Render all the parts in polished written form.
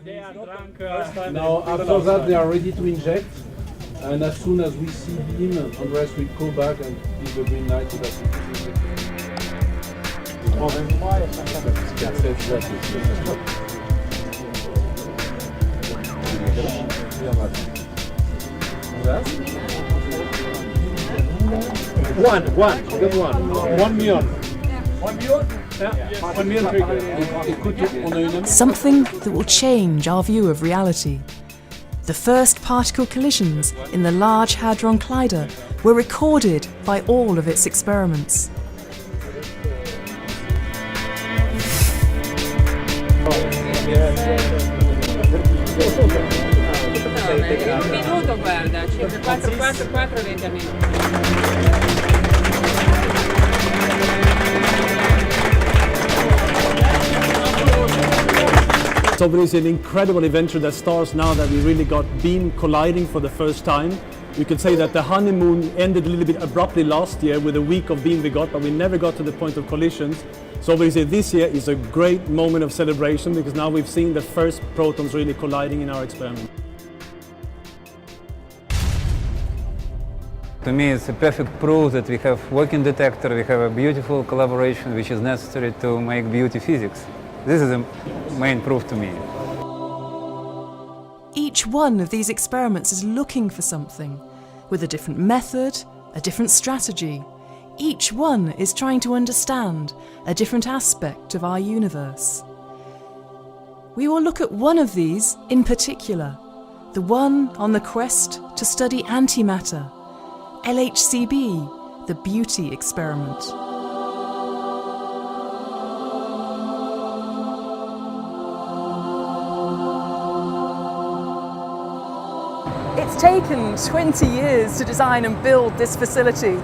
They are drunk. Now, after that, they are ready to inject. And as soon as we see beam, Andreas will go back and give the green light to that. Good one. 1 million. 1 million? Yeah. 1 million trigger. Something that will change our view of reality. The first particle collisions in the Large Hadron Collider were recorded by all of its experiments. Minuto, guarda, 4 lentamente. So it is an incredible adventure that starts now that we really got beam colliding for the first time. You could say that the honeymoon ended a little bit abruptly last year with a week of beam we got, but we never got to the point of collisions. So obviously this year is a great moment of celebration because now we've seen the first protons really colliding in our experiment. To me, it's a perfect proof that we have working detector, we have a beautiful collaboration which is necessary to make beauty physics. This is the main proof to me. Each one of these experiments is looking for something, with a different method, a different strategy. Each one is trying to understand a different aspect of our universe. We will look at one of these in particular, the one on the quest to study antimatter, LHCb, the beauty experiment. It's taken 20 years to design and build this facility.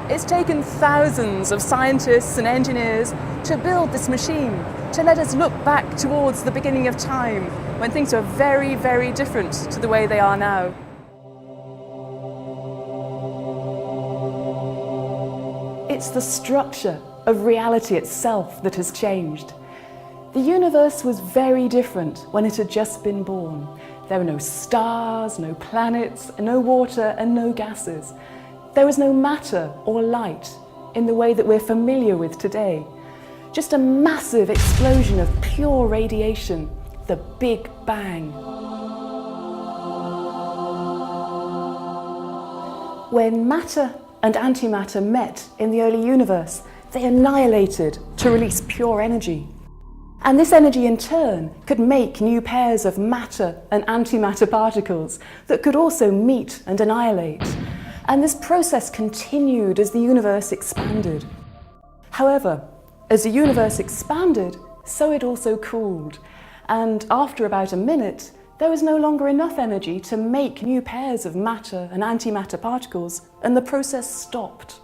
It's taken thousands of scientists and engineers to build this machine, to let us look back towards the beginning of time, when things were very, very different to the way they are now. It's the structure of reality itself that has changed. The universe was very different when it had just been born. There were no stars, no planets, no water and no gases. There was no matter or light in the way that we're familiar with today. Just a massive explosion of pure radiation, the Big Bang. When matter and antimatter met in the early universe, they annihilated to release pure energy. And this energy in turn could make new pairs of matter and antimatter particles that could also meet and annihilate. And this process continued as the universe expanded. However, as the universe expanded, so it also cooled. And after about a minute, there was no longer enough energy to make new pairs of matter and antimatter particles, and the process stopped.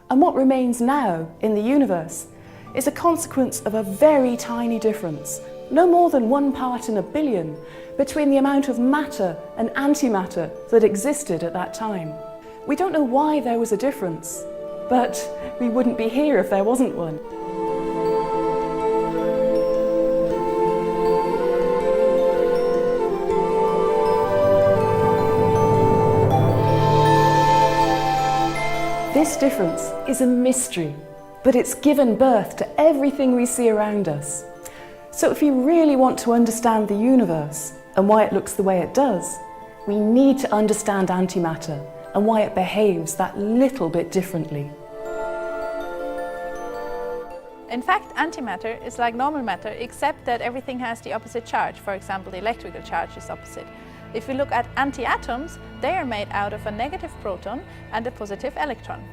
And what remains now in the universe is a consequence of a very tiny difference, no more than 1 part in a billion, between the amount of matter and antimatter that existed at that time. We don't know why there was a difference, but we wouldn't be here if there wasn't one. This difference is a mystery, but it's given birth to everything we see around us. So if we really want to understand the universe and why it looks the way it does, we need to understand antimatter and why it behaves that little bit differently. In fact, antimatter is like normal matter, except that everything has the opposite charge. For example, the electrical charge is opposite. If we look at antiatoms, they are made out of a negative proton and a positive electron.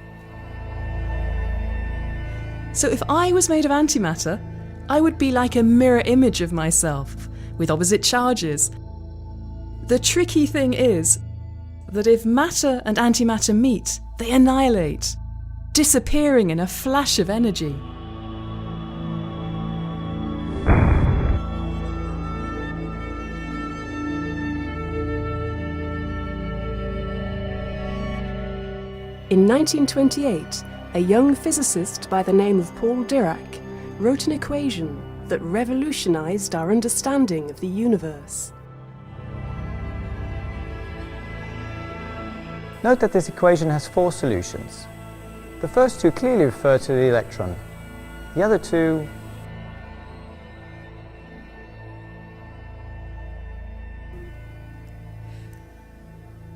So if I was made of antimatter, I would be like a mirror image of myself, with opposite charges. The tricky thing is that if matter and antimatter meet, they annihilate, disappearing in a flash of energy. In 1928, a young physicist by the name of Paul Dirac wrote an equation that revolutionised our understanding of the universe. Note that this equation has 4 solutions. The first 2 clearly refer to the electron. The other 2...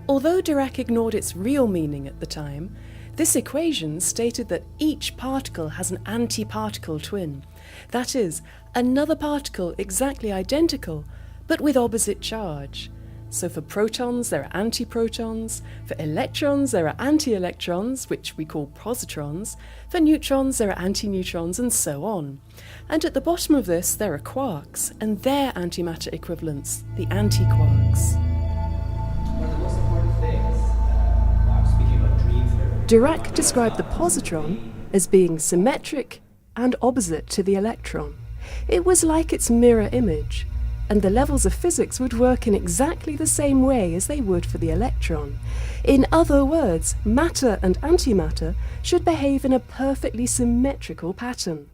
Although Dirac ignored its real meaning at the time, this equation stated that each particle has an antiparticle twin. That is, another particle exactly identical, but with opposite charge. So for protons there are antiprotons, for electrons there are anti-electrons, which we call positrons, for neutrons there are antineutrons, and so on. And at the bottom of this there are quarks, and their antimatter equivalents, the antiquarks. Dirac described the positron as being symmetric and opposite to the electron. It was like its mirror image, and the levels of physics would work in exactly the same way as they would for the electron. In other words, matter and antimatter should behave in a perfectly symmetrical pattern.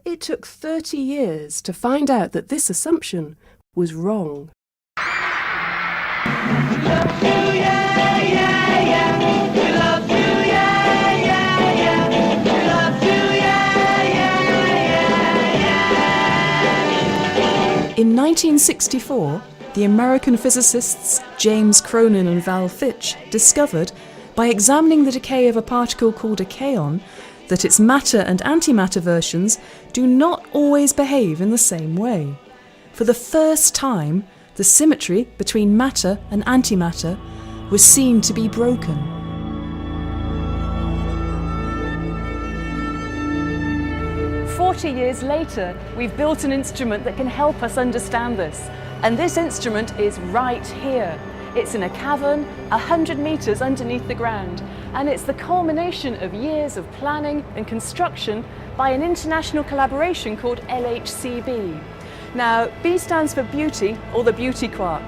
It took 30 years to find out that this assumption was wrong. In 1964, the American physicists James Cronin and Val Fitch discovered, by examining the decay of a particle called a kaon, that its matter and antimatter versions do not always behave in the same way. For the first time, the symmetry between matter and antimatter was seen to be broken. "40 years later, we've built an instrument that can help us understand this. And this instrument is right here. It's in a cavern 100 meters underneath the ground. And it's the culmination of years of planning and construction by an international collaboration called LHCb. Now, B stands for beauty, or the beauty quark.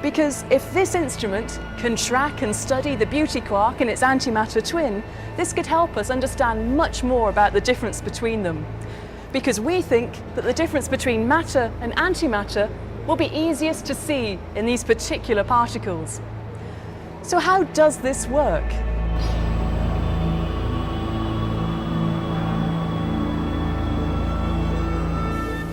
Because if this instrument can track and study the beauty quark and its antimatter twin, this could help us understand much more about the difference between them. Because we think that the difference between matter and antimatter will be easiest to see in these particular particles. So how does this work?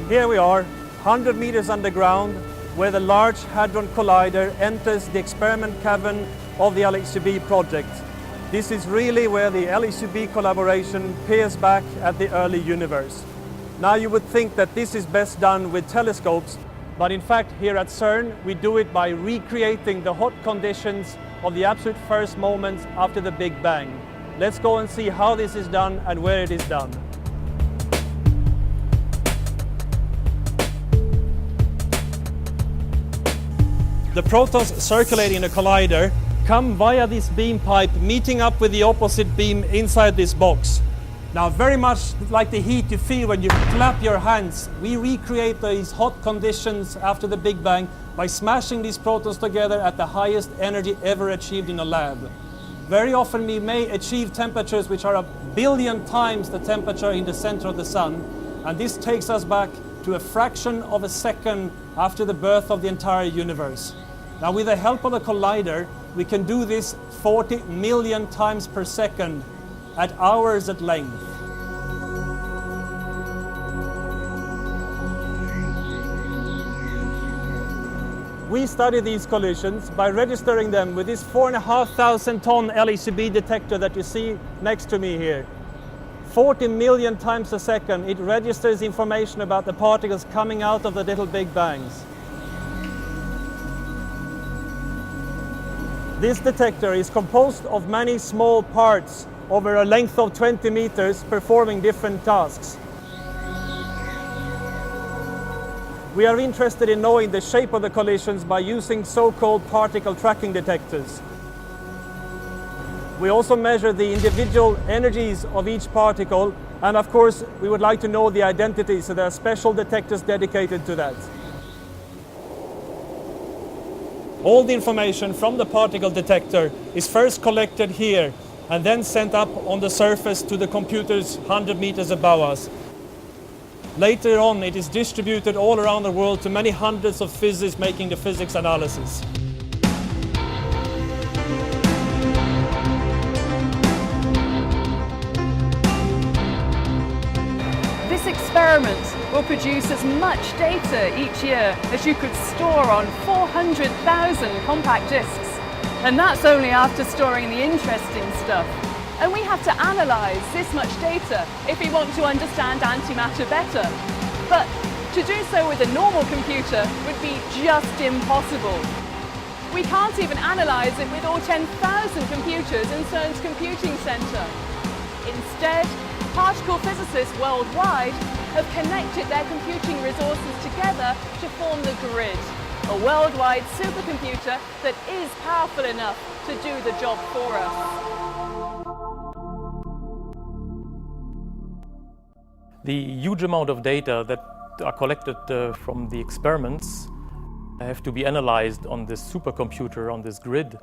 Here we are, 100 meters underground, where the Large Hadron Collider enters the experiment cavern of the LHCb project. This is really where the LHCb collaboration peers back at the early universe. Now you would think that this is best done with telescopes, but in fact here at CERN we do it by recreating the hot conditions of the absolute first moments after the Big Bang. Let's go and see how this is done and where it is done. The protons circulating in the collider come via this beam pipe, meeting up with the opposite beam inside this box. Now, very much like the heat you feel when you clap your hands, we recreate these hot conditions after the Big Bang by smashing these protons together at the highest energy ever achieved in a lab. Very often we may achieve temperatures which are 1 billion times the temperature in the center of the sun, and this takes us back to a fraction of a second after the birth of the entire universe. Now, with the help of the collider, we can do this 40 million times per second at hours at length. We study these collisions by registering them with this 4,500 ton LHCb detector that you see next to me here. 40 million times a second, it registers information about the particles coming out of the little Big Bangs. This detector is composed of many small parts over a length of 20 meters performing different tasks. We are interested in knowing the shape of the collisions by using so-called particle tracking detectors. We also measure the individual energies of each particle, and of course we would like to know the identity, so there are special detectors dedicated to that. All the information from the particle detector is first collected here and then sent up on the surface to the computers 100 meters above us. Later on, it is distributed all around the world to many hundreds of physicists making the physics analysis. This experiment will produce as much data each year as you could store on 400,000 compact discs. And that's only after storing the interesting stuff. And we have to analyse this much data if we want to understand antimatter better. But to do so with a normal computer would be just impossible. We can't even analyse it with all 10,000 computers in CERN's computing centre. Instead, particle physicists worldwide have connected their computing resources together to form the grid, a worldwide supercomputer that is powerful enough to do the job for us. The huge amount of data that are collected from the experiments have to be analyzed on this supercomputer, on this grid.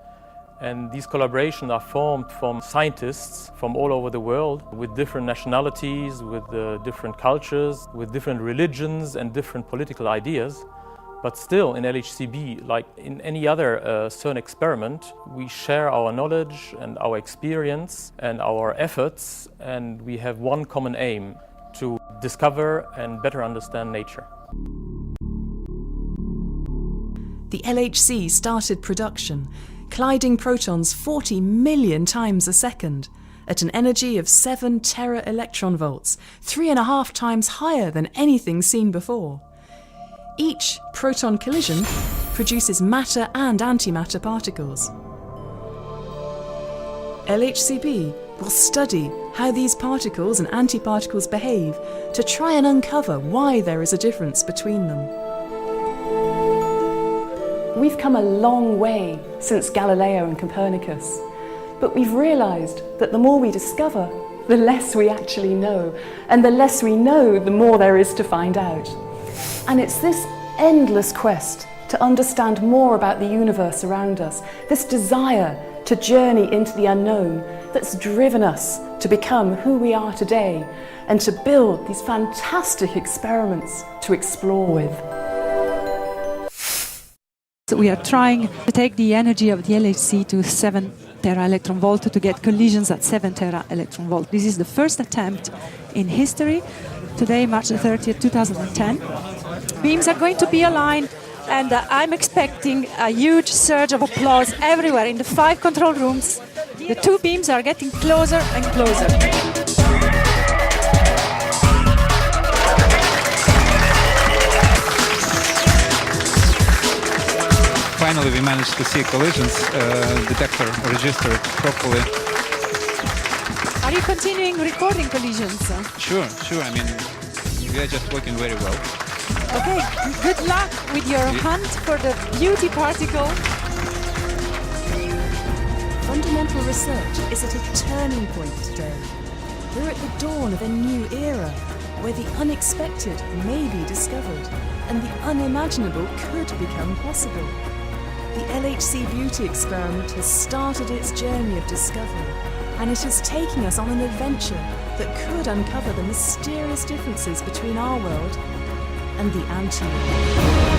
And these collaborations are formed from scientists from all over the world with different nationalities, with different cultures, with different religions and different political ideas. But still, in LHCb, like in any other CERN experiment, we share our knowledge and our experience and our efforts, and we have one common aim: to discover and better understand nature. The LHC started production, colliding protons 40 million times a second, at an energy of 7 tera-electron-volts, 3.5 times higher than anything seen before. Each proton collision produces matter and antimatter particles. LHCb will study how these particles and antiparticles behave to try and uncover why there is a difference between them. We've come a long way since Galileo and Copernicus, but we've realised that the more we discover, the less we actually know, and the less we know, the more there is to find out. And it's this endless quest to understand more about the universe around us, this desire to journey into the unknown, that's driven us to become who we are today and to build these fantastic experiments to explore with. So we are trying to take the energy of the LHC to 7 tera-electron volt to get collisions at 7 tera-electron volt. This is the first attempt in history. Today, March 30th, 2010. Beams are going to be aligned, and I'm expecting a huge surge of applause everywhere in the 5 control rooms. The 2 beams are getting closer and closer. Finally, we managed to see collisions. Detector registered properly. Are you continuing recording collisions? Sure. I mean, we are just working very well. Okay, good luck with your hunt for the beauty particle. Fundamental research is at a turning point today. We're at the dawn of a new era, where the unexpected may be discovered, and the unimaginable could become possible. The LHC Beauty experiment has started its journey of discovery, and it is taking us on an adventure that could uncover the mysterious differences between our world and the anti-world.